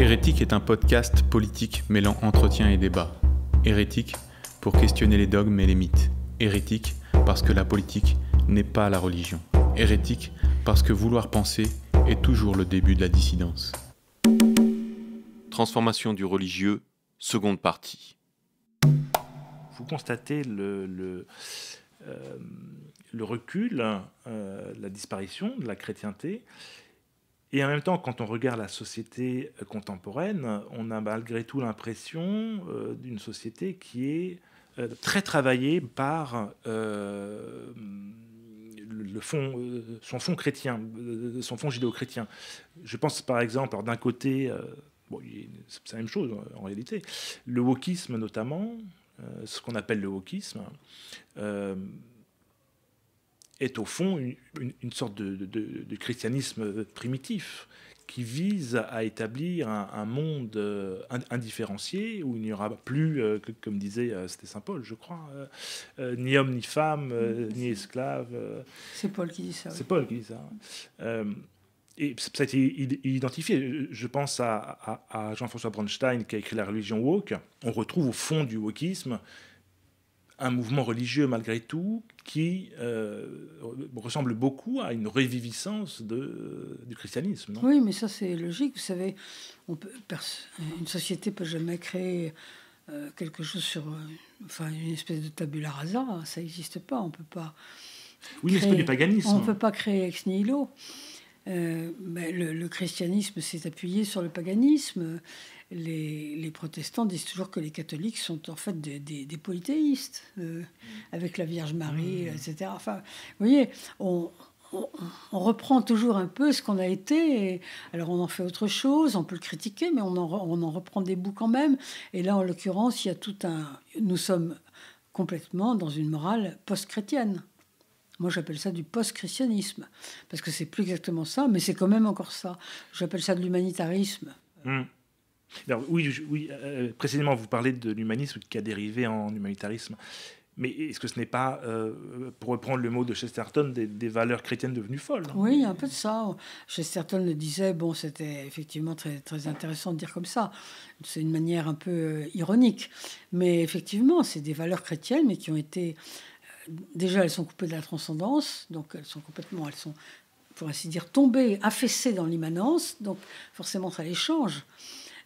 Hérétique est un podcast politique mêlant entretien et débat. Hérétique pour questionner les dogmes et les mythes. Hérétique parce que la politique n'est pas la religion. Hérétique parce que vouloir penser est toujours le début de la dissidence. Transformation du religieux, seconde partie. Vous constatez le recul, la disparition de la chrétienté. Et en même temps, quand on regarde la société contemporaine, on a malgré tout l'impression d'une société qui est très travaillée par son fond chrétien, son fond judéo-chrétien. Je pense par exemple, d'un côté, c'est la même chose en réalité, le wokisme notamment, ce qu'on appelle le wokisme, est au fond une sorte de christianisme primitif qui vise à établir un monde indifférencié où il n'y aura plus, comme disait c'était saint Paul, je crois, ni homme ni femme, ni esclave. C'est Paul qui dit ça. C'est Paul qui dit ça. Et ça a été identifié. Je pense à Jean-François Bronstein qui a écrit La religion woke. On retrouve au fond du wokisme un mouvement religieux malgré tout qui ressemble beaucoup à une reviviscence du christianisme. Non ? Oui, mais ça c'est logique. Vous savez, une société peut jamais créer quelque chose sur, une espèce de tabula rasa. Ça n'existe pas. On peut pas. Oui, mais c'est pas du paganisme. On ne peut pas créer ex nihilo. Mais le christianisme s'est appuyé sur le paganisme. Les protestants disent toujours que les catholiques sont en fait des polythéistes, avec la Vierge Marie, etc. Enfin, vous voyez, on reprend toujours un peu ce qu'on a été. Alors on en fait autre chose, on peut le critiquer, mais on en reprend des bouts quand même. Et là, en l'occurrence, il y a nous sommes complètement dans une morale post-chrétienne. Moi, j'appelle ça du post-christianisme, parce que c'est plus exactement ça, mais c'est quand même encore ça. J'appelle ça de l'humanitarisme. Alors, oui, précisément, vous parlez de l'humanisme qui a dérivé en humanitarisme. Mais est-ce que ce n'est pas, pour reprendre le mot de Chesterton, des valeurs chrétiennes devenues folles ? Oui, il y a un peu de ça. Chesterton le disait, c'était effectivement très, très intéressant de dire comme ça. C'est une manière un peu ironique. Mais effectivement, c'est des valeurs chrétiennes, mais qui ont été... Déjà, elles sont coupées de la transcendance, donc elles sont, pour ainsi dire, tombées, affaissées dans l'immanence, donc forcément ça les change.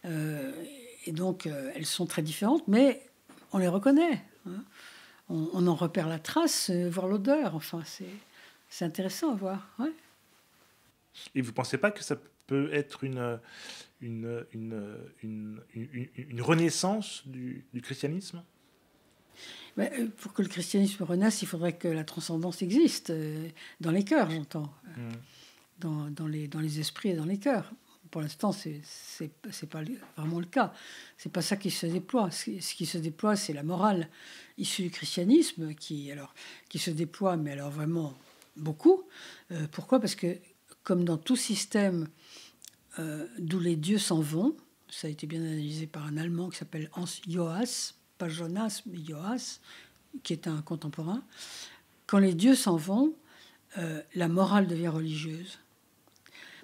Et donc elles sont très différentes, mais on les reconnaît. Hein. On en repère la trace, voire l'odeur. Enfin, c'est intéressant à voir. Ouais. Et vous ne pensez pas que ça peut être une renaissance du christianisme ? Mais pour que le christianisme renaisse, il faudrait que la transcendance existe, dans les cœurs, j'entends, dans les esprits et dans les cœurs. Pour l'instant, c'est pas vraiment le cas. C'est pas ça qui se déploie. Ce qui se déploie, c'est la morale issue du christianisme qui se déploie, mais alors vraiment beaucoup. Pourquoi ? Parce que, comme dans tout système d'où les dieux s'en vont, ça a été bien analysé par un Allemand qui s'appelle Hans Joas, pas Jonas, mais Joas, qui est un contemporain. Quand les dieux s'en vont, la morale devient religieuse.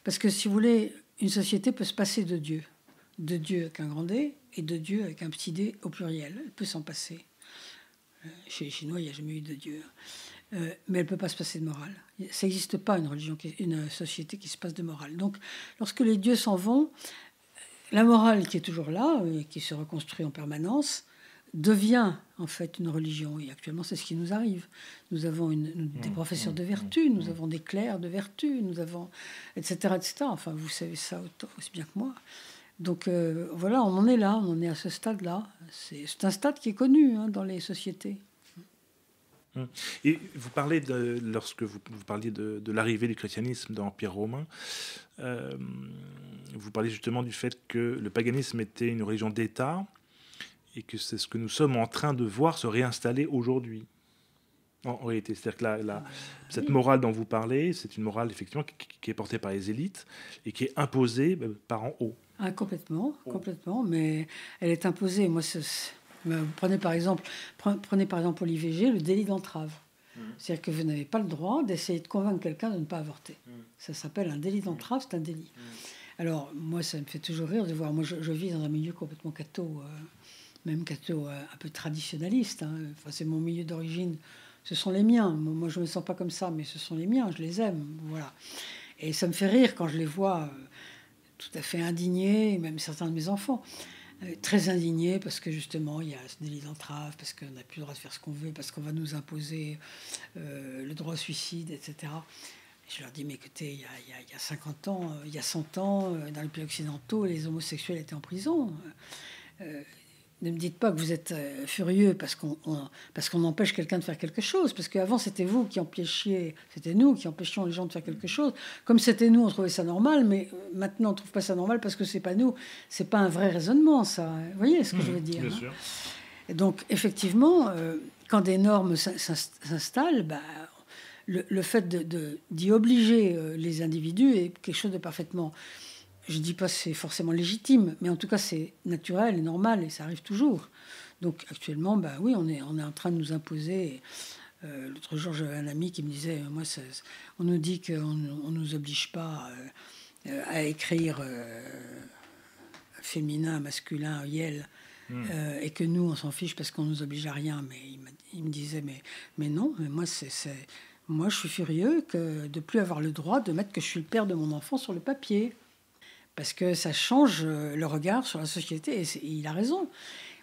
Parce que, si vous voulez, une société peut se passer de Dieu avec un grand D et de Dieu avec un petit d au pluriel. Elle peut s'en passer. Chez les Chinois, il n'y a jamais eu de Dieu. Mais elle ne peut pas se passer de morale. Ça n'existe pas une société qui se passe de morale. Donc, lorsque les dieux s'en vont, la morale qui est toujours là, qui se reconstruit en permanence, devient en fait une religion. Et actuellement, c'est ce qui nous arrive. Nous avons des professeurs de vertu, nous avons des clercs de vertu, nous avons, etc., etc. Enfin, vous savez ça aussi bien que moi. Donc voilà, on en est là, on en est à ce stade-là. C'est un stade qui est connu dans les sociétés. Et vous parlez lorsque vous parliez de l'arrivée du christianisme dans l'Empire romain, vous parlez justement du fait que le paganisme était une religion d'État, et que c'est ce que nous sommes en train de voir se réinstaller aujourd'hui. En réalité, c'est-à-dire que cette morale dont vous parlez, c'est une morale effectivement qui est portée par les élites et qui est imposée par en haut. Ah, complètement, mais elle est imposée. Moi, prenez par exemple pour l'IVG, le délit d'entrave. C'est-à-dire que vous n'avez pas le droit d'essayer de convaincre quelqu'un de ne pas avorter. Ça s'appelle un délit d'entrave, c'est un délit. Alors, moi, ça me fait toujours rire de voir. Moi, je vis dans un milieu complètement catho, même catho un peu traditionnaliste. Hein. Enfin, c'est mon milieu d'origine. Ce sont les miens. Moi, je ne me sens pas comme ça, mais ce sont les miens. Je les aime. Voilà. Et ça me fait rire quand je les vois tout à fait indignés, même certains de mes enfants. Très indignés parce que justement il y a ce délit d'entrave, parce qu'on n'a plus le droit de faire ce qu'on veut, parce qu'on va nous imposer le droit au suicide, etc. Et je leur dis, mais écoutez, il y a 50 ans, il y a 100 ans, dans les pays occidentaux, les homosexuels étaient en prison. Ne me dites pas que vous êtes furieux parce qu'on empêche quelqu'un de faire quelque chose. Parce qu'avant, c'était vous qui empêchiez, c'était nous qui empêchions les gens de faire quelque chose. Comme c'était nous, on trouvait ça normal, mais maintenant, on ne trouve pas ça normal parce que c'est pas nous. C'est pas un vrai raisonnement, ça. Vous voyez ce que je veux dire, bien sûr. Et donc, effectivement, quand des normes s'installent, bah, le fait d'y obliger les individus est quelque chose de parfaitement... Je ne dis pas que c'est forcément légitime, mais en tout cas, c'est naturel et normal, et ça arrive toujours. Donc, actuellement, bah, oui, on est en train de nous imposer. L'autre jour, j'avais un ami qui me disait, moi, on nous dit qu'on ne nous oblige pas à écrire féminin, masculin, yel, et que nous, on s'en fiche parce qu'on ne nous oblige à rien. Mais il me disait, mais non, mais moi, moi, je suis furieux de ne plus avoir le droit de mettre que je suis le père de mon enfant sur le papier. Parce que ça change le regard sur la société, et il a raison.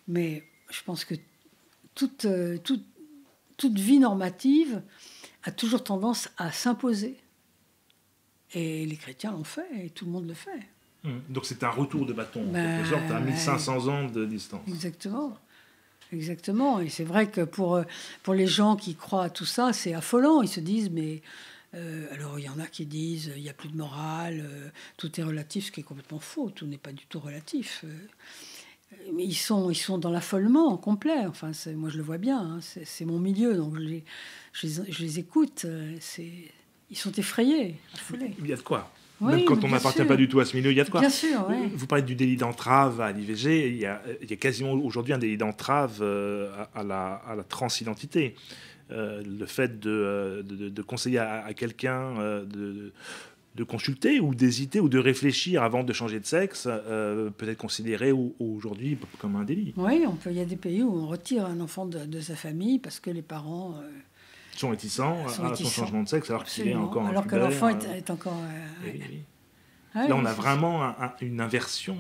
Mais je pense que toute vie normative a toujours tendance à s'imposer. Et les chrétiens l'ont fait, et tout le monde le fait. Donc c'est un retour de bâton, en quelque sorte, à 1500 ans de distance. Exactement. Exactement. Et c'est vrai que pour les gens qui croient à tout ça, c'est affolant. Ils se disent, mais... alors, il y en a qui disent il n'y a plus de morale, tout est relatif, ce qui est complètement faux, tout n'est pas du tout relatif. Mais ils sont dans l'affolement complet. Enfin, moi, je le vois bien, hein, c'est mon milieu, donc je les écoute. Ils sont effrayés, affolés. Il y a de quoi. Oui, même quand on n'appartient pas du tout à ce milieu, il y a de quoi. Bien sûr, oui. Vous parlez du délit d'entrave à l'IVG, il y a quasiment aujourd'hui un délit d'entrave à la transidentité. Le fait de conseiller à quelqu'un de consulter ou d'hésiter ou de réfléchir avant de changer de sexe peut être considéré aujourd'hui comme un délit. Oui, il y a des pays où on retire un enfant de sa famille parce que les parents sont réticents à son changement de sexe alors qu'il est encore alors que l'enfant est encore... oui. Ah oui, là, on a vraiment une inversion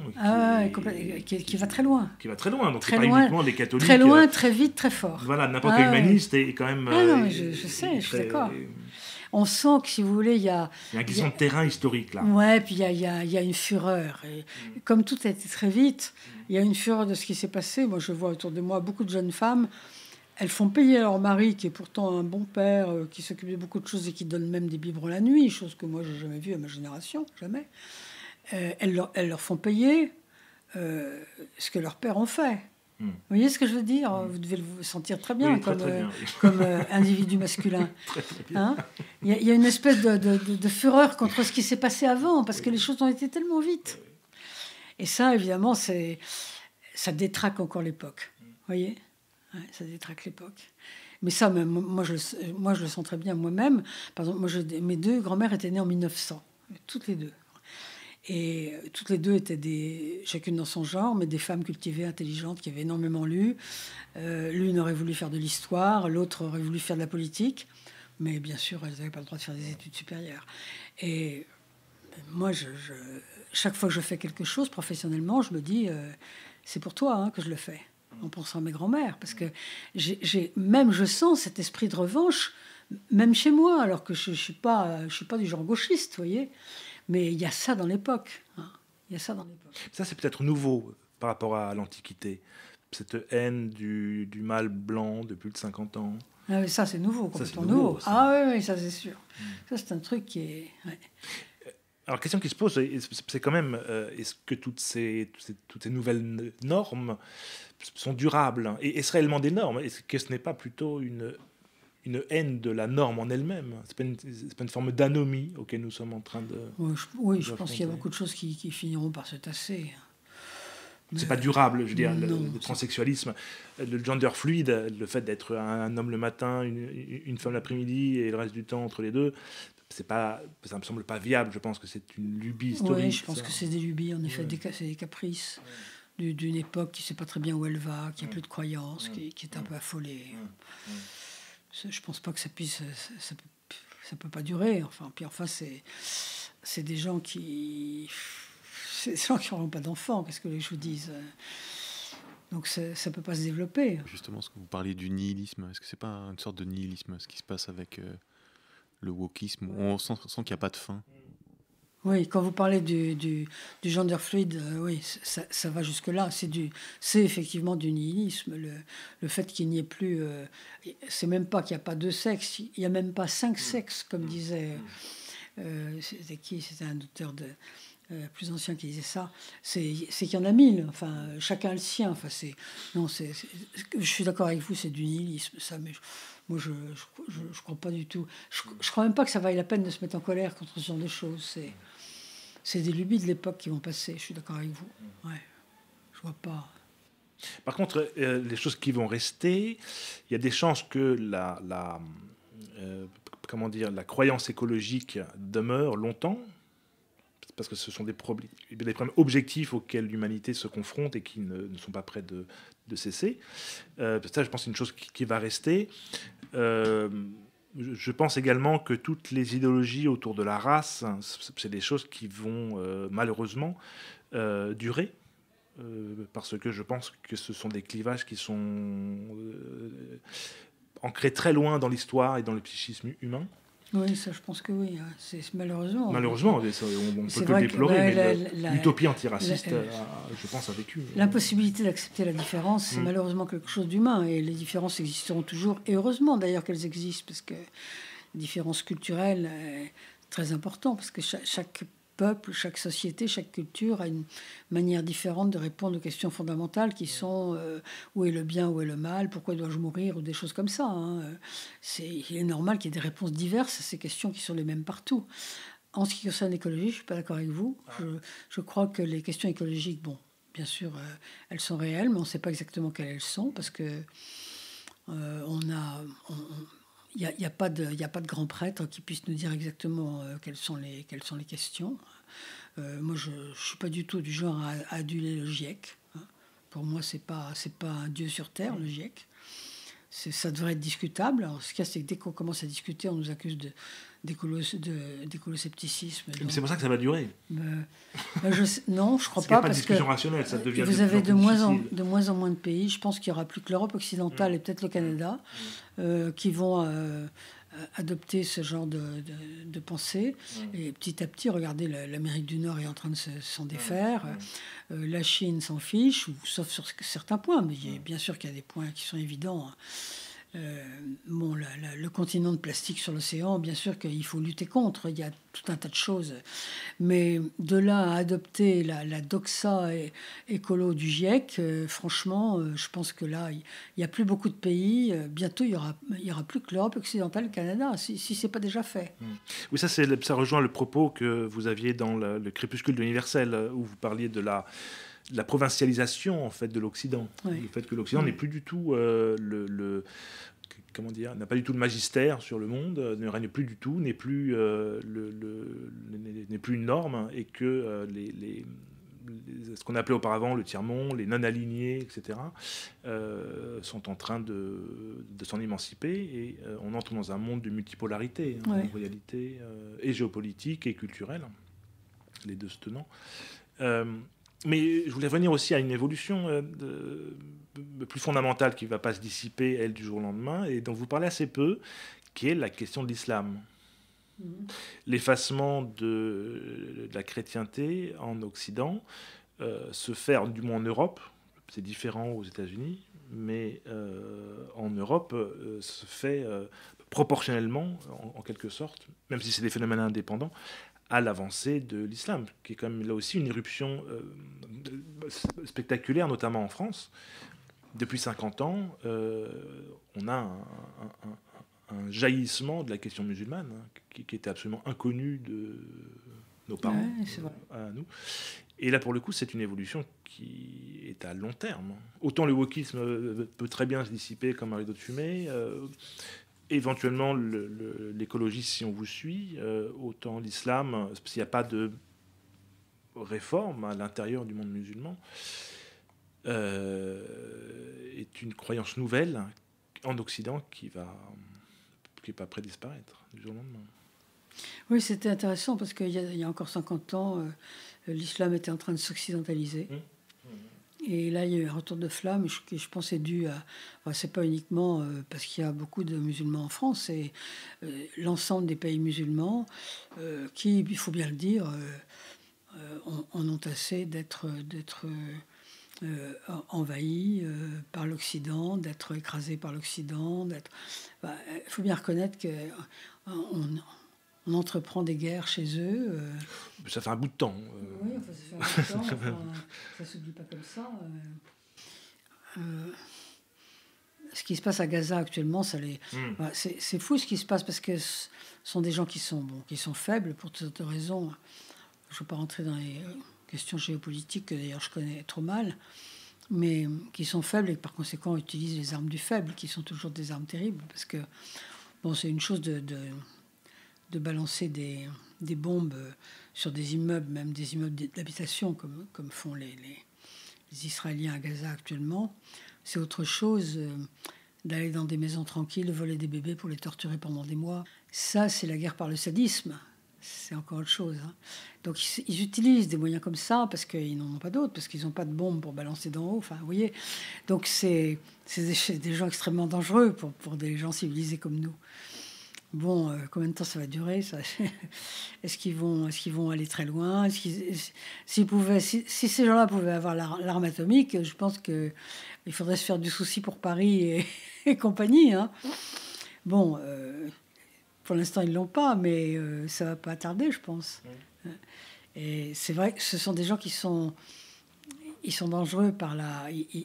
qui va très loin. Qui va très loin. Donc, très c'est pas loin, uniquement des catholiques. Très loin, très vite, très fort. Voilà, n'importe quel humaniste est quand même... non, mais je sais, je suis d'accord. On sent que, si vous voulez, il y a une question de terrain historique, là. Ouais, puis il y a une fureur. Et comme tout a été très vite, il y a une fureur de ce qui s'est passé. Moi, je vois autour de moi beaucoup de jeunes femmes. Elles font payer leur mari, qui est pourtant un bon père, qui s'occupe de beaucoup de choses et qui donne même des biberons la nuit, chose que moi, je n'ai jamais vue à ma génération, jamais. Elles leur font payer ce que leurs pères ont fait. Vous voyez ce que je veux dire? Vous devez le sentir très bien, comme individu masculin. Très bien. Hein, il y a une espèce de fureur contre ce qui s'est passé avant, parce que les choses ont été tellement vite. Et ça, évidemment, ça détraque encore l'époque. Vous voyez? Ouais, ça détraque l'époque. Mais ça, même, moi, je le sens très bien moi-même. Par exemple, mes deux grand-mères étaient nées en 1900, toutes les deux. Et toutes les deux étaient chacune dans son genre, mais des femmes cultivées, intelligentes, qui avaient énormément lu. L'une aurait voulu faire de l'histoire, l'autre aurait voulu faire de la politique. Mais bien sûr, elles n'avaient pas le droit de faire des études supérieures. Et moi, chaque fois que je fais quelque chose professionnellement, je me dis, c'est pour toi que je le fais, en pensant à mes grands-mères. Parce que je sens cet esprit de revanche, même chez moi, alors que je ne suis pas du genre gauchiste, vous voyez. Mais il y a ça dans l'époque. Il y a ça dans l'époque. Ça, c'est peut-être nouveau par rapport à l'Antiquité. Cette haine du mâle blanc de plus de 50 ans. Ah, mais ça, c'est nouveau, complètement nouveau. Oui, ça, c'est sûr. Ça, c'est un truc qui est... Ouais. Alors, la question qui se pose, c'est quand même, est-ce que toutes ces nouvelles normes sont durables? Et est-ce réellement des normes? Est-ce que ce n'est pas plutôt une haine de la norme en elle-même? C'est pas une forme d'anomie auquel nous sommes en train de... Oui, je pense qu'il y a beaucoup de choses qui finiront par se tasser. C'est pas durable, je veux dire, le transsexualisme, le gender fluide, le fait d'être un homme le matin, une femme l'après-midi et le reste du temps entre les deux, ça me semble pas viable. Je pense que c'est une lubie historique. Oui, je pense que c'est des lubies, en effet, c'est des caprices d'une époque qui ne sait pas très bien où elle va, qui n'a plus de croyances, qui est un peu affolée. Je pense pas que ça puisse... Ça peut pas durer. Puis c'est des gens qui... C'est des gens qui n'auront pas d'enfants, qu'est-ce que je vous dise. Donc ça peut pas se développer. Justement, ce que vous parliez du nihilisme, est-ce que c'est pas une sorte de nihilisme, ce qui se passe avec le wokisme, où on sent qu'il n'y a pas de fin? Oui, quand vous parlez du gender fluide, oui, ça va jusque-là. C'est effectivement du nihilisme. Le fait qu'il n'y ait plus... c'est même pas qu'il n'y a pas deux sexes, il n'y a même pas 5 sexes, comme disait... C'était un auteur plus ancien qui disait ça. C'est qu'il y en a 1000. Enfin, chacun a le sien. Enfin, je suis d'accord avec vous, c'est du nihilisme, ça, mais... Moi, je crois pas du tout. Je crois même pas que ça vaille la peine de se mettre en colère contre ce genre de choses. C'est des lubies de l'époque qui vont passer. Je suis d'accord avec vous. Ouais. Je vois pas. Par contre, les choses qui vont rester, il y a des chances que la croyance écologique demeure longtemps, parce que ce sont des problèmes objectifs auxquels l'humanité se confronte et qui ne sont pas prêts de cesser. Ça, je pense, c'est une chose qui va rester. Je pense également que toutes les idéologies autour de la race, c'est des choses qui vont malheureusement durer, parce que je pense que ce sont des clivages qui sont ancrés très loin dans l'histoire et dans le psychisme humain. Oui, ça, je pense que oui. C'est malheureusement. Malheureusement, on peut que le déplorer, mais l'utopie antiraciste, je pense, a vécu. L'impossibilité d'accepter la différence, c'est malheureusement quelque chose d'humain. Et les différences existeront toujours. Et heureusement, d'ailleurs, qu'elles existent, parce que la différence culturelle est très importante, parce que chaque peuple, chaque société, chaque culture a une manière différente de répondre aux questions fondamentales qui sont où est le bien, où est le mal, pourquoi dois-je mourir, ou des choses comme ça. Il est normal qu'il y ait des réponses diverses à ces questions qui sont les mêmes partout. En ce qui concerne l'écologie, je ne suis pas d'accord avec vous. Je crois que les questions écologiques, bon, bien sûr, elles sont réelles, mais on ne sait pas exactement quelles elles sont, parce que il n'y a pas de grand prêtre qui puisse nous dire exactement quelles sont les questions. Moi, je ne suis pas du tout du genre à aduler le GIEC. Pour moi, c'est pas un dieu sur terre, le GIEC. Ça devrait être discutable. Alors, ce qu'il y a, c'est que dès qu'on commence à discuter, on nous accuse d'écoloscepticisme. C'est pour ça que ça va durer. Non, je crois pas. Parce discussion rationnelle, ça devient vous avez de moins en moins de pays. Je pense qu'il n'y aura plus que l'Europe occidentale et peut-être le Canada qui vont adopter ce genre de pensée. Et petit à petit, regardez, l'Amérique du Nord est en train de s'en défaire. La Chine s'en fiche, sauf sur certains points. Mais bien sûr qu'il y a des points qui sont évidents. Le continent de plastique sur l'océan, bien sûr qu'il faut lutter contre, il y a tout un tas de choses. Mais de là à adopter la doxa écolo du GIEC, franchement, je pense que là, il n'y a plus beaucoup de pays. Bientôt, il y aura plus que l'Europe occidentale et le Canada, si ce n'est pas déjà fait. Oui, ça rejoint le propos que vous aviez dans le Crépuscule de l'Universel, où vous parliez de la provincialisation en fait de l'Occident, le fait que l'Occident n'est plus du tout n'a pas du tout le magistère sur le monde, ne règne plus du tout, n'est plus une norme, et que ce qu'on appelait auparavant le tiers-monde, les non-alignés, etc., sont en train de s'en émanciper, et on entre dans un monde de multipolarité, en réalité, et géopolitique et culturelle, les deux se tenant. Mais je voulais revenir aussi à une évolution plus fondamentale qui ne va pas se dissiper, elle, du jour au lendemain, et dont vous parlez assez peu, qui est la question de l'islam. L'effacement de la chrétienté en Occident se fait, du moins en Europe, c'est différent aux États-Unis, mais en Europe se fait proportionnellement, en quelque sorte, même si c'est des phénomènes indépendants, à l'avancée de l'islam, qui est quand même là aussi une éruption spectaculaire, notamment en France. Depuis 50 ans, on a un jaillissement de la question musulmane, qui était absolument inconnu de nos parents, à nous. Et là, pour le coup, c'est une évolution qui est à long terme. Autant le wokisme peut très bien se dissiper comme un rideau de fumée, éventuellement l'écologie, si on vous suit, autant l'islam, s'il n'y a pas de réforme à l'intérieur du monde musulman, est une croyance nouvelle en Occident qui n'est pas près de disparaître du jour au lendemain. Oui, c'était intéressant parce qu'il y a encore 50 ans, l'islam était en train de s'occidentaliser. Et là, il y a eu un retour de flamme qui, je pense, est dû à... Enfin, c'est pas uniquement parce qu'il y a beaucoup de musulmans en France, c'est l'ensemble des pays musulmans qui, il faut bien le dire, en ont assez d'être envahis par l'Occident, d'être écrasés par l'Occident. Il faut bien reconnaître qu'on entreprend des guerres chez eux. Ça fait un bout de temps. Oui, enfin, ça fait un bout de temps. Ça ne s'oublie pas comme ça. Ce qui se passe à Gaza actuellement, c'est fou ce qui se passe parce que ce sont des gens qui sont faibles pour toutes sortes de raisons. Je ne veux pas rentrer dans les questions géopolitiques que d'ailleurs je connais trop mal, mais qui sont faibles et par conséquent utilisent les armes du faible, qui sont toujours des armes terribles. Parce que c'est une chose de balancer des bombes sur des immeubles, même des immeubles d'habitation, comme font les Israéliens à Gaza actuellement. C'est autre chose d'aller dans des maisons tranquilles, voler des bébés pour les torturer pendant des mois. Ça, c'est la guerre par le sadisme. C'est encore autre chose. Donc, ils utilisent des moyens comme ça parce qu'ils n'en ont pas d'autres, parce qu'ils n'ont pas de bombes pour balancer d'en haut. Enfin, vous voyez. Donc, c'est des gens extrêmement dangereux pour des gens civilisés comme nous. Bon, combien de temps ça va durer ça? Est-ce qu'ils vont aller très loin? Si ces gens-là pouvaient avoir l'arme atomique, je pense qu'il faudrait se faire du souci pour Paris et compagnie. Bon, pour l'instant, ils ne l'ont pas, mais ça ne va pas tarder, je pense. Et c'est vrai que ce sont des gens qui sont dangereux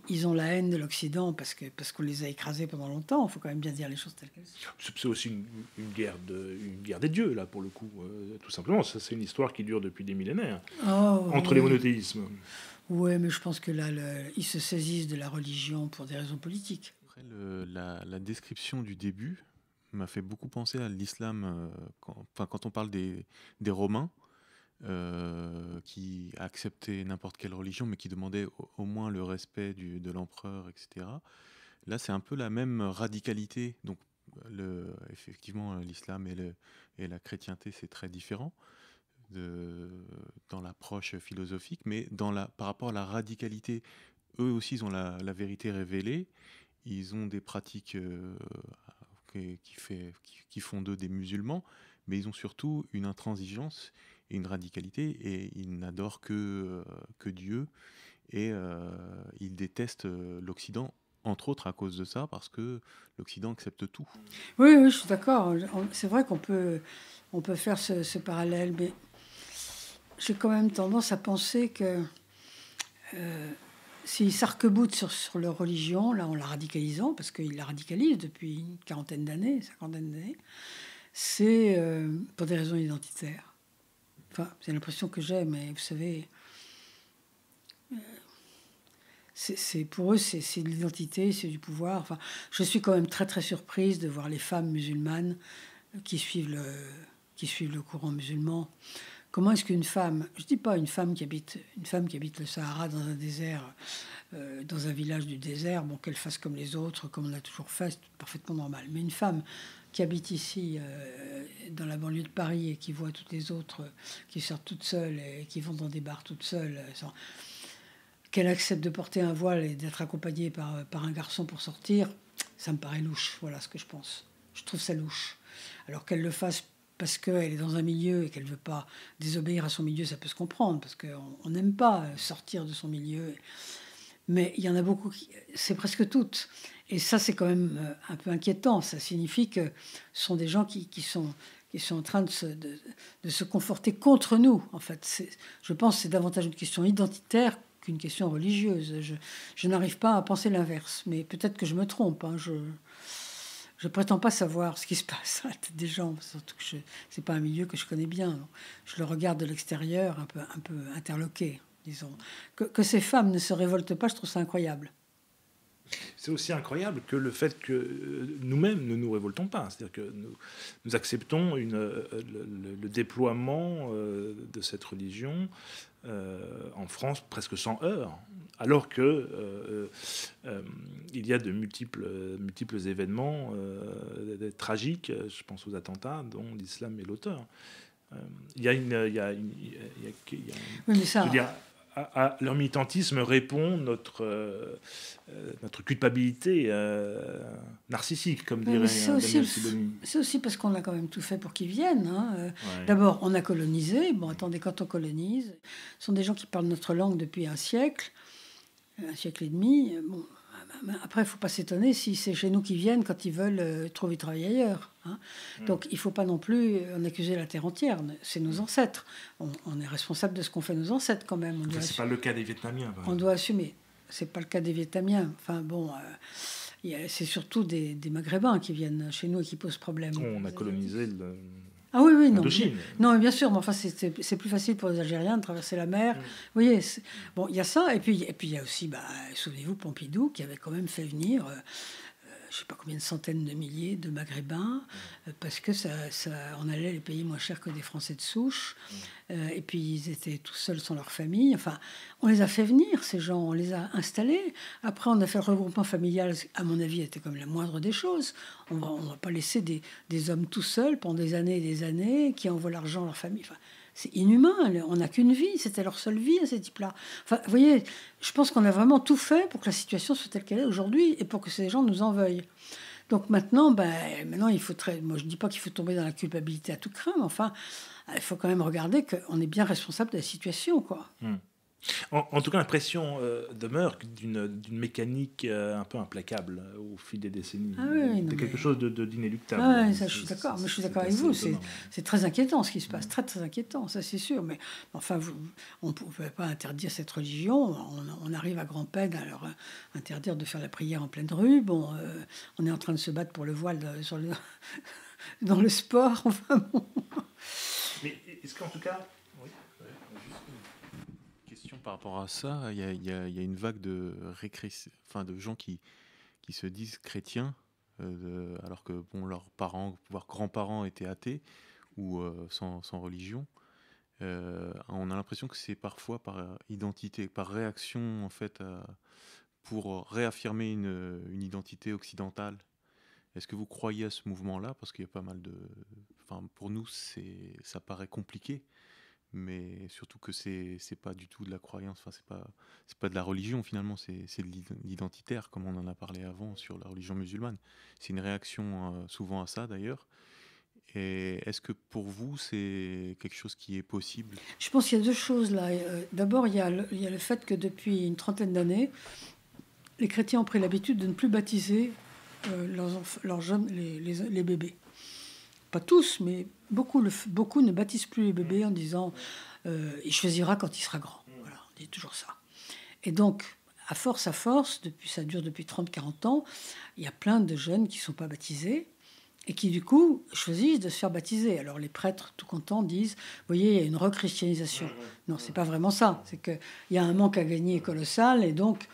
ils ont la haine de l'Occident parce qu'on les a écrasés pendant longtemps. Il faut quand même bien dire les choses telles qu'elles sont. C'est aussi une guerre des dieux, là, pour le coup, tout simplement. Ça, c'est une histoire qui dure depuis des millénaires, entre les monothéismes. Oui, mais je pense que là, ils se saisissent de la religion pour des raisons politiques. Après, la description du début m'a fait beaucoup penser à l'islam, quand on parle des Romains, qui acceptaient n'importe quelle religion, mais qui demandaient au moins le respect de l'empereur, etc. Là, c'est un peu la même radicalité. Donc, effectivement, l'islam et la chrétienté, c'est très différent dans l'approche philosophique, mais par rapport à la radicalité, eux aussi, ils ont la vérité révélée. Ils ont des pratiques qui font d'eux des musulmans, mais ils ont surtout une intransigeance et une radicalité, et ils n'adorent que Dieu, et ils détestent l'Occident, entre autres à cause de ça, parce que l'Occident accepte tout. Oui, je suis d'accord. C'est vrai qu'on peut faire ce parallèle, mais j'ai quand même tendance à penser que s'ils s'arc-boutent sur leur religion, là, en la radicalisant, parce qu'ils la radicalisent depuis une cinquantaine d'années, c'est pour des raisons identitaires. Enfin, c'est l'impression que j'ai, mais vous savez, pour eux, c'est de l'identité, c'est du pouvoir. Enfin, je suis quand même très, très surprise de voir les femmes musulmanes qui suivent le courant musulman. Comment est-ce qu'une femme, je ne dis pas une femme qui habite le Sahara dans un désert, dans un village du désert, qu'elle fasse comme les autres, comme on a toujours fait, c'est parfaitement normal. Mais une femme qui habite ici, dans la banlieue de Paris, et qui voit toutes les autres qui sortent toutes seules et qui vont dans des bars toutes seules, qu'elle accepte de porter un voile et d'être accompagnée par un garçon pour sortir, ça me paraît louche. Voilà ce que je pense. Je trouve ça louche. Alors qu'elle le fasse parce qu'elle est dans un milieu et qu'elle ne veut pas désobéir à son milieu, ça peut se comprendre, parce qu'on n'aime pas sortir de son milieu. Mais il y en a beaucoup, c'est presque toutes. Et ça, c'est quand même un peu inquiétant. Ça signifie que ce sont des gens qui sont en train de se conforter contre nous, en fait. Je pense que c'est davantage une question identitaire qu'une question religieuse. Je n'arrive pas à penser l'inverse, mais peut-être que je me trompe. Je prétends pas savoir ce qui se passe à la tête des gens, surtout que c'est pas un milieu que je connais bien. Je le regarde de l'extérieur, un peu interloqué, disons. Que ces femmes ne se révoltent pas, je trouve ça incroyable. C'est aussi incroyable que le fait que nous-mêmes ne nous révoltons pas. C'est-à-dire que nous acceptons le déploiement de cette religion en France presque sans heurts, alors que il y a de multiples événements tragiques. Je pense aux attentats dont l'islam est l'auteur. Il y a Oui, mais ça... je veux dire, à leur militantisme répond notre culpabilité narcissique, comme dirait Daniel Sidoni. C'est aussi parce qu'on a quand même tout fait pour qu'ils viennent. Hein. Ouais. D'abord, on a colonisé. Bon, attendez, quand on colonise, ce sont des gens qui parlent notre langue depuis un siècle et demi. Bon, après, il ne faut pas s'étonner si c'est chez nous qu'ils viennent quand ils veulent trouver du travail ailleurs. Hein. Donc, il ne faut pas non plus en accuser la terre entière. C'est nos ancêtres. On est responsable de ce qu'ont fait nos ancêtres quand même. Ce n'est pas le cas des Vietnamiens. On doit assumer. Ce n'est pas le cas des Vietnamiens. Enfin, bon, c'est surtout des Maghrébins qui viennent chez nous et qui posent problème. On a colonisé le... Ah oui, non. Chine. Non, bien sûr, mais enfin, c'est plus facile pour les Algériens de traverser la mer. Vous voyez, bon, il y a ça, et puis il y a aussi, souvenez-vous, Pompidou, qui avait quand même fait venir, je ne sais pas combien de centaines de milliers de Maghrébins, parce que on allait les payer moins cher que des Français de souche, et puis ils étaient tout seuls sans leur famille. Enfin, on les a fait venir, ces gens, on les a installés. Après, on a fait le regroupement familial, à mon avis, c'était comme la moindre des choses. On va pas laisser des hommes tout seuls pendant des années et des années, qui envoient l'argent à leur famille. Enfin, c'est inhumain, on n'a qu'une vie, c'était leur seule vie à ces types-là. Enfin, vous voyez, je pense qu'on a vraiment tout fait pour que la situation soit telle qu'elle est aujourd'hui et pour que ces gens nous en veuillent. Donc maintenant, il faut moi je ne dis pas qu'il faut tomber dans la culpabilité à tout craint, mais enfin, il faut quand même regarder qu'on est bien responsable de la situation, quoi. En tout cas, l'impression demeure d'une mécanique un peu implacable au fil des décennies. C'est quelque chose d'inéluctable. Ah ouais, ça, je suis d'accord. Mais je suis d'accord avec vous. C'est très inquiétant ce qui se passe. Très, très inquiétant, ça c'est sûr. Mais enfin, on ne pouvait pas interdire cette religion. On arrive à grand-peine à leur interdire de faire la prière en pleine rue. Bon, on est en train de se battre pour le voile dans le sport. Enfin, bon. Mais est-ce qu'en tout cas... Par rapport à ça, il y a une vague de gens qui se disent chrétiens, alors que leurs parents, voire grands-parents étaient athées ou sans religion. On a l'impression que c'est parfois par identité, par réaction en fait, pour réaffirmer une identité occidentale. Est-ce que vous croyez à ce mouvement-là? Parce qu'il y a pas mal de... pour nous, ça paraît compliqué. Mais surtout que c'est pas du tout de la croyance, c'est pas de la religion finalement, c'est de l'identitaire, comme on en a parlé avant sur la religion musulmane. C'est une réaction souvent à ça d'ailleurs. Et est-ce que pour vous c'est quelque chose qui est possible? Je pense qu'il y a deux choses là. D'abord, il y a le fait que depuis une trentaine d'années, les chrétiens ont pris l'habitude de ne plus baptiser leurs jeunes, les bébés. Pas tous, mais beaucoup ne baptisent plus les bébés en disant il choisira quand il sera grand. Voilà, on dit toujours ça. Et donc, à force, ça dure depuis 30-40 ans, il y a plein de jeunes qui ne sont pas baptisés et qui, du coup, choisissent de se faire baptiser. Alors, les prêtres, tout contents, disent vous voyez, il y a une rechristianisation. Non, c'est pas vraiment ça. C'est qu'il y a un manque à gagner colossal et donc,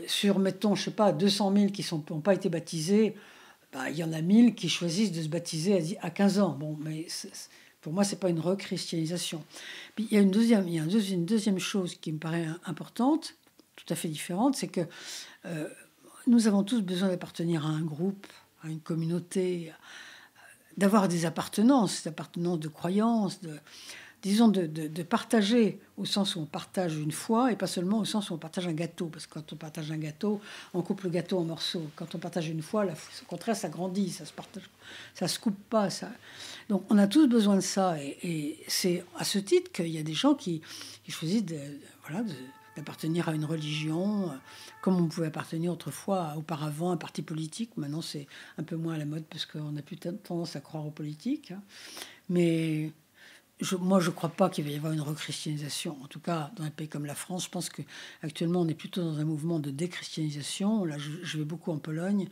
sur, mettons, je sais pas, 200 000 qui n'ont pas été baptisés, il y en a 1000 qui choisissent de se baptiser à 15 ans. Bon, mais pour moi, ce n'est pas une rechristianisation. Puis il y a une deuxième chose qui me paraît importante, tout à fait différente, c'est que nous avons tous besoin d'appartenir à un groupe, à une communauté, d'avoir des appartenances de croyances, disons, de partager au sens où on partage une foi et pas seulement au sens où on partage un gâteau. Parce que quand on partage un gâteau, on coupe le gâteau en morceaux. Quand on partage une foi, au contraire, ça grandit, ça se partage, ça se coupe pas. Donc on a tous besoin de ça. Et c'est à ce titre qu'il y a des gens qui choisissent d'appartenir à une religion, comme on pouvait appartenir auparavant à un parti politique. Maintenant, c'est un peu moins à la mode parce qu'on a plus tendance à croire aux politiques. Mais... Moi, je ne crois pas qu'il va y avoir une rechristianisation. En tout cas, dans un pays comme la France, je pense qu'actuellement, on est plutôt dans un mouvement de déchristianisation. Là, je vais beaucoup en Pologne.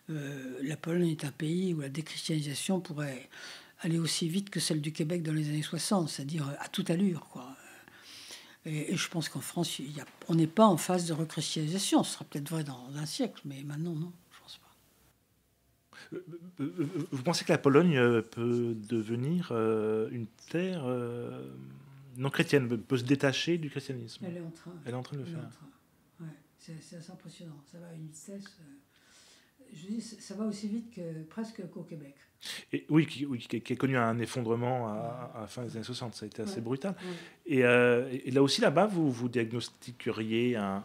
La Pologne est un pays où la déchristianisation pourrait aller aussi vite que celle du Québec dans les années 60, c'est-à-dire à toute allure, quoi. Et je pense qu'en France, on n'est pas en phase de rechristianisation. Ce sera peut-être vrai dans un siècle, mais maintenant, non, je pense pas. Vous pensez que la Pologne peut devenir une terre non chrétienne, peut se détacher du christianisme? Elle est en train. Elle est en train de le faire. Ouais, c'est assez impressionnant. Ça va à une vitesse. Je dis, ça va aussi vite que presque qu'au Québec. Et oui, qui a connu un effondrement à la fin des années 60. Ça a été assez brutal. Ouais. Et là aussi, là-bas, vous diagnostiqueriez un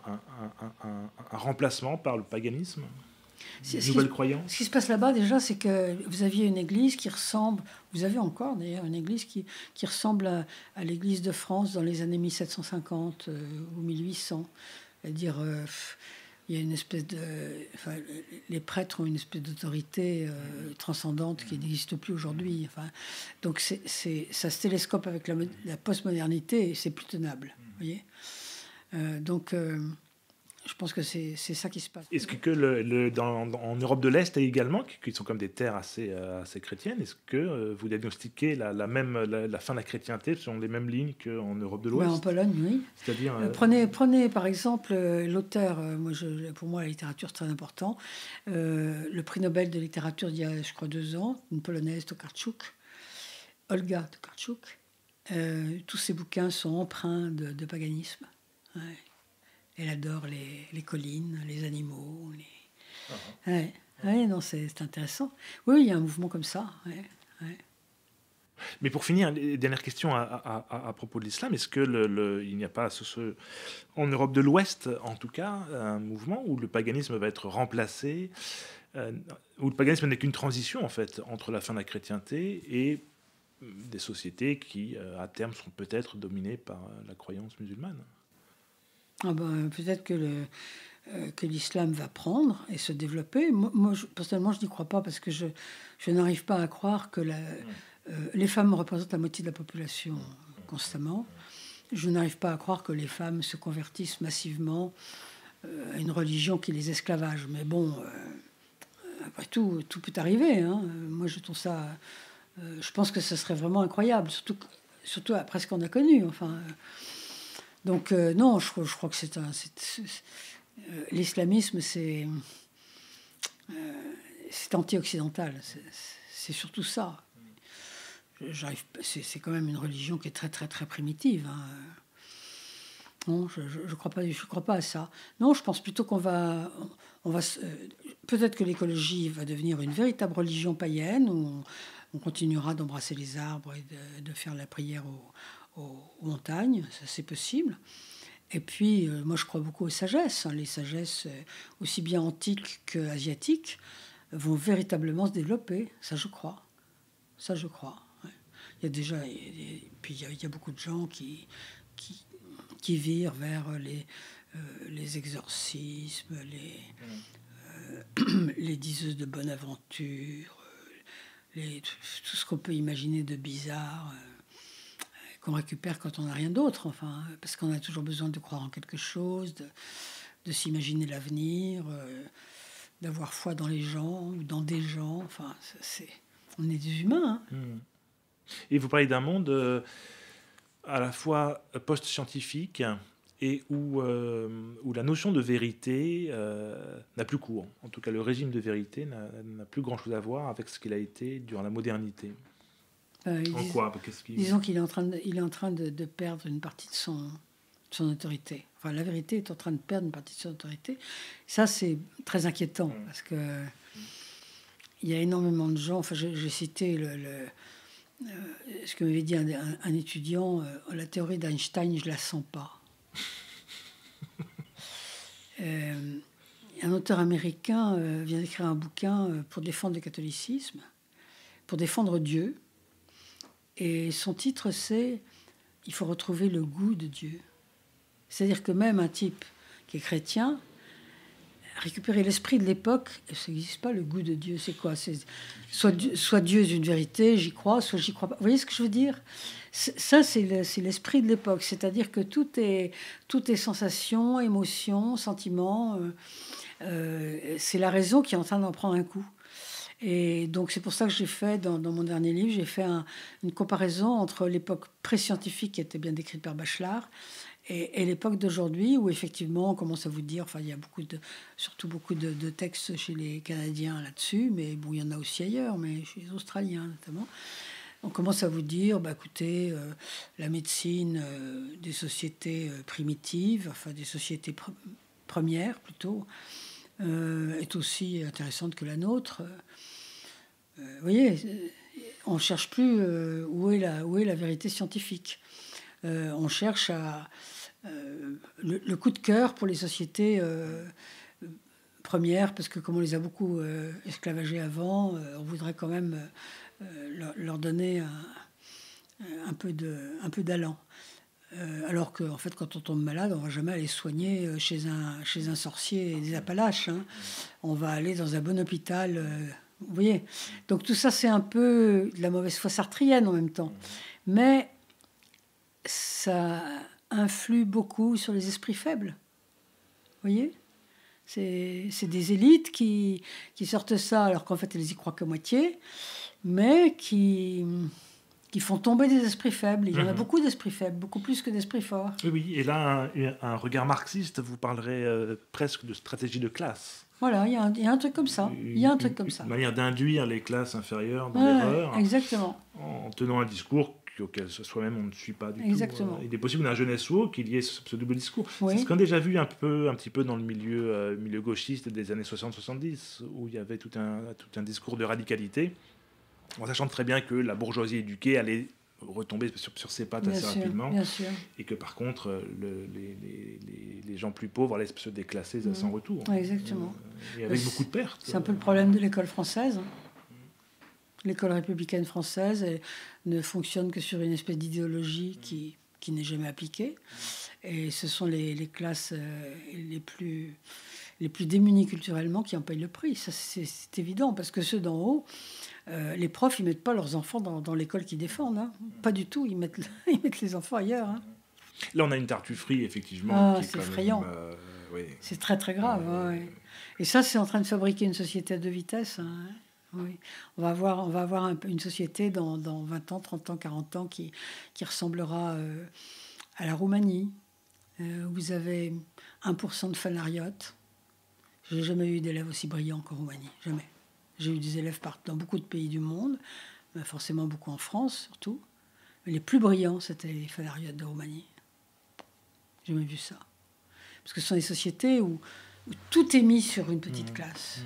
remplacement par le paganisme, une nouvelle croyance? Ce qui se passe là-bas, déjà, c'est que vous aviez une église qui ressemble, vous avez encore d'ailleurs une église qui ressemble à l'église de France dans les années 1750 ou 1800. C'est-à-dire, il y a une espèce de... Enfin, les prêtres ont une espèce d'autorité transcendante qui n'existe plus aujourd'hui. Enfin, donc ça se télescope avec la postmodernité et c'est plus tenable. Vous voyez, donc... je pense que c'est ça qui se passe. Est-ce que en Europe de l'Est également, qui sont comme des terres assez chrétiennes, est-ce que vous diagnostiquez la fin de la chrétienté selon les mêmes lignes qu'en Europe de l'Ouest? En Pologne, oui. C'est-à-dire, prenez par exemple l'auteur, pour moi la littérature c'est très important, le prix Nobel de littérature d'il y a je crois 2 ans, une polonaise, Tokarczuk, Olga Tokarczuk. Tous ses bouquins sont empreints de paganisme. Ouais. Elle adore les collines, les animaux. Non, c'est intéressant. Oui, il y a un mouvement comme ça. Ouais. Mais pour finir, dernière question à propos de l'islam. Est-ce que il n'y a pas, en Europe de l'Ouest, en tout cas, un mouvement où le paganisme va être remplacé, où le paganisme n'est qu'une transition, en fait, entre la fin de la chrétienté et des sociétés qui, à terme, seront peut-être dominées par la croyance musulmane? Peut-être que l'islam va prendre et se développer. Moi personnellement, je n'y crois pas parce que je n'arrive pas à croire que les femmes représentent la moitié de la population constamment. Je n'arrive pas à croire que les femmes se convertissent massivement à une religion qui les esclavage. Mais bon, après tout peut arriver. Hein. Moi, je trouve ça... je pense que ce serait vraiment incroyable, surtout après ce qu'on a connu. Enfin... Donc non, je crois que l'islamisme, c'est anti-occidental. C'est surtout ça. C'est quand même une religion qui est très très très primitive. Hein. Non, je crois pas à ça. Non, je pense plutôt qu'on va peut-être que l'écologie va devenir une véritable religion païenne où on continuera d'embrasser les arbres et de faire la prière aux montagnes, ça c'est possible. Et puis, moi je crois beaucoup aux sagesses. Les sagesses, aussi bien antiques qu'asiatiques, vont véritablement se développer. Ça je crois. Ouais. Il y a déjà... puis il y a beaucoup de gens qui virent vers les exorcismes, les diseuses de bonne aventure, tout ce qu'on peut imaginer de bizarre... qu'on récupère quand on n'a rien d'autre, enfin, parce qu'on a toujours besoin de croire en quelque chose, de s'imaginer l'avenir, d'avoir foi dans les gens ou dans des gens. Enfin, on est des humains. Hein. Et vous parlez d'un monde à la fois post-scientifique et où la notion de vérité n'a plus cours. En tout cas, le régime de vérité n'a plus grand-chose à voir avec ce qu'il a été durant la modernité. Disons qu'il est en train de perdre une partie de son autorité. Enfin, la vérité est en train de perdre une partie de son autorité. Ça, c'est très inquiétant parce que il y a énormément de gens. Enfin, j'ai cité ce que m'avait dit un étudiant. La théorie d'Einstein, je la sens pas. Un auteur américain vient d'écrire un bouquin pour défendre le catholicisme, pour défendre Dieu. Et son titre, c'est « Il faut retrouver le goût de Dieu ». C'est-à-dire que même un type qui est chrétien, récupérer l'esprit de l'époque, ça n'existe pas, le goût de Dieu, c'est quoi? Soit Dieu est une vérité, j'y crois, soit j'y crois pas. Vous voyez ce que je veux dire? Ça, c'est l'esprit de l'époque. C'est-à-dire que tout est sensation, émotion, sentiment. C'est la raison qui est en train d'en prendre un coup. Et donc c'est pour ça que j'ai fait, dans mon dernier livre, j'ai fait une comparaison entre l'époque pré-scientifique qui était bien décrite par Bachelard Et l'époque d'aujourd'hui, où effectivement, on commence à vous dire, enfin, il y a surtout beaucoup de textes chez les Canadiens là-dessus, mais bon, il y en a aussi ailleurs, mais chez les Australiens notamment. On commence à vous dire, bah, écoutez, la médecine des sociétés primitives, enfin des sociétés premières plutôt, est aussi intéressante que la nôtre. Vous voyez, on ne cherche plus où est la vérité scientifique. On cherche le coup de cœur pour les sociétés premières, parce que comme on les a beaucoup esclavagées avant, on voudrait quand même leur donner un peu d'allant. Alors qu'en fait, quand on tombe malade, on ne va jamais aller soigner chez un sorcier des Appalaches. Hein. On va aller dans un bon hôpital. Vous voyez. Donc tout ça, c'est un peu de la mauvaise foi sartrienne en même temps. Mais ça influe beaucoup sur les esprits faibles. Vous voyez ? C'est des élites qui sortent ça, alors qu'en fait, elles y croient qu'à moitié, mais qui font tomber des esprits faibles. Il y en a beaucoup d'esprits faibles, beaucoup plus que d'esprits forts. Oui, et là, un regard marxiste vous parlerait presque de stratégie de classe. Voilà, il y a un truc comme ça. Il y a un truc comme ça. Une manière d'induire les classes inférieures dans l'erreur. Exactement. En tenant un discours auquel soi-même on ne suit pas du Exactement. tout. Il est possible d'un jeunesse woke qu'il y ait ce double discours. Oui. C'est ce qu'on a déjà vu un petit peu dans le milieu gauchiste des années 60-70, où il y avait tout un discours de radicalité, en sachant très bien que la bourgeoisie éduquée allait retomber sur ses pattes assez rapidement, bien sûr. et que par contre les gens plus pauvres allaient se déclasser sans retour. Exactement. Et avec beaucoup de pertes. C'est un peu le problème de l'école française. L'école républicaine française ne fonctionne que sur une espèce d'idéologie qui n'est jamais appliquée. Et ce sont les classes les plus démunies culturellement qui en payent le prix. Ça, c'est évident, parce que ceux d'en haut, les profs, ils ne mettent pas leurs enfants dans l'école qu'ils défendent. Hein. Pas du tout, ils mettent les enfants ailleurs. Hein. Là, on a une tartufferie, effectivement. Ah, c'est effrayant. Oui. C'est très, très grave. Ouais. Et ça, c'est en train de fabriquer une société à deux vitesses. Hein. Oui. On va avoir une société dans 20 ans, 30 ans, 40 ans qui ressemblera à la Roumanie. Vous avez 1% de fanariotes. Je n'ai jamais eu d'élèves aussi brillants qu'en Roumanie. Jamais. J'ai eu des élèves dans beaucoup de pays du monde, forcément beaucoup en France surtout. Mais les plus brillants, c'était les fanariotes de Roumanie. J'ai jamais vu ça. Parce que ce sont des sociétés où tout est mis sur une petite classe.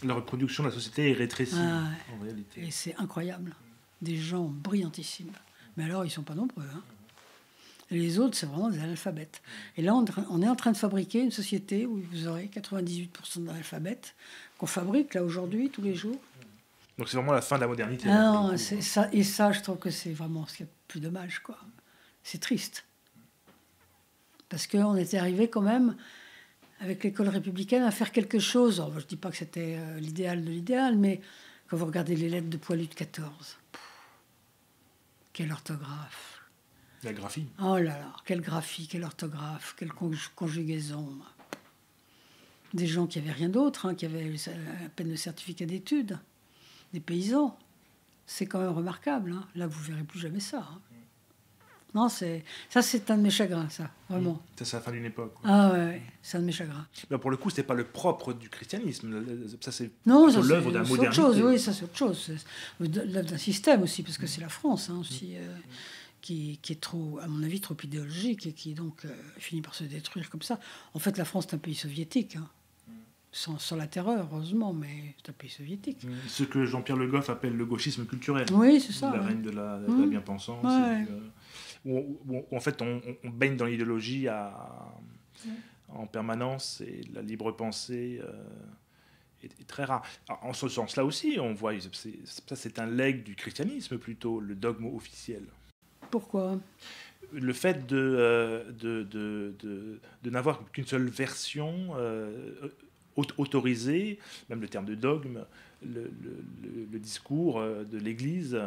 La reproduction de la société est rétrécie, en réalité. Et c'est incroyable. Des gens brillantissimes. Mais alors, ils ne sont pas nombreux. Hein. Et les autres, c'est vraiment des analphabètes. Et là, on est en train de fabriquer une société où vous aurez 98% d'analphabètes qu'on fabrique, là, aujourd'hui, tous les jours. Donc c'est vraiment la fin de la modernité. Non, c'est ça, et ça, je trouve que c'est vraiment ce qui est le plus dommage, quoi. C'est triste. Parce qu'on était arrivé quand même, avec l'école républicaine, à faire quelque chose. Alors, je ne dis pas que c'était l'idéal de l'idéal, mais quand vous regardez les lettres de Poilu de 14, quelle orthographe. La graphie. Oh là là, quelle graphie, quelle orthographe, quelle conjugaison. Des gens qui n'avaient rien d'autre, hein, qui avaient à peine le certificat d'études, des paysans. C'est quand même remarquable. Hein. Là, vous ne verrez plus jamais ça. Hein. Non, c'est un de mes chagrins, ça, vraiment. C'est la fin d'une époque. Quoi. Ah ouais, c'est un de mes chagrins. Ben pour le coup, c'était pas le propre du christianisme. Ça, c'est l'œuvre d'un modernité. Autre chose, oui, ça c'est autre chose. L'œuvre d'un système aussi, parce que c'est la France hein, aussi, qui est trop, à mon avis, trop idéologique et qui donc finit par se détruire comme ça. En fait, la France est un pays soviétique. Hein. Sans la terreur, heureusement, mais c'est un pays soviétique. Ce que Jean-Pierre Le Goff appelle le gauchisme culturel. Oui, c'est ça. La reine de la bien-pensance. Ouais. Où en fait, on baigne dans l'idéologie en permanence et la libre pensée est très rare. Alors, en ce sens-là aussi, on voit ça, c'est un legs du christianisme plutôt, le dogme officiel. Pourquoi ? Le fait de n'avoir qu'une seule version autorisée, même le terme de dogme, le discours de l'Église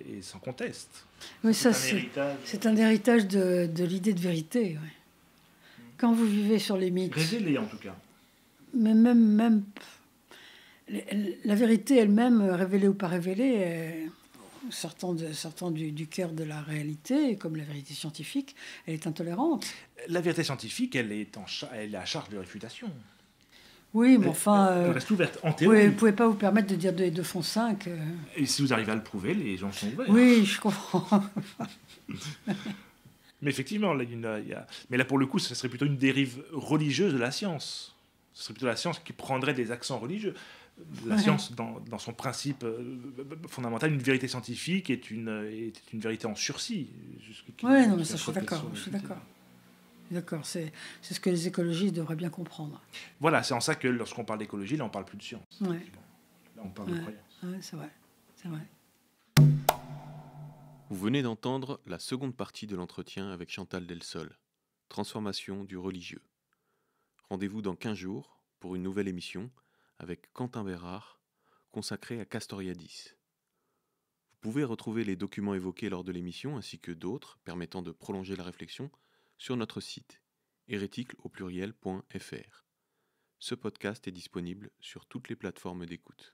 est sans conteste. Oui, c'est un héritage de l'idée de vérité. Ouais. Quand vous vivez sur les mythes... Révélé, en tout cas. Mais même la vérité elle-même, révélée ou pas révélée, sortant du cœur de la réalité, comme la vérité scientifique, elle est intolérante. La vérité scientifique, elle est à charge de réfutation. Oui, mais enfin... elle reste ouverte en théorie. Vous ne pouvez pas vous permettre de dire 2 et 2 font 5. Et si vous arrivez à le prouver, les gens sont ouverts. Oui, je comprends. Mais effectivement, mais là, pour le coup, ce serait plutôt une dérive religieuse de la science. Ce serait plutôt la science qui prendrait des accents religieux. La science, dans son principe fondamental, une vérité scientifique est une vérité en sursis. Oui, non, mais ça, je suis d'accord. D'accord, c'est ce que les écologistes devraient bien comprendre. Voilà, c'est en ça que lorsqu'on parle d'écologie, là, on ne parle plus de science. Ouais. Là, on parle de croyance. Ouais, c'est vrai. Vous venez d'entendre la seconde partie de l'entretien avec Chantal Delsol, Transformation du religieux. Rendez-vous dans 15 jours pour une nouvelle émission avec Quentin Bérard, consacrée à Castoriadis. Vous pouvez retrouver les documents évoqués lors de l'émission ainsi que d'autres permettant de prolonger la réflexion sur notre site hérétique.fr. Ce podcast est disponible sur toutes les plateformes d'écoute.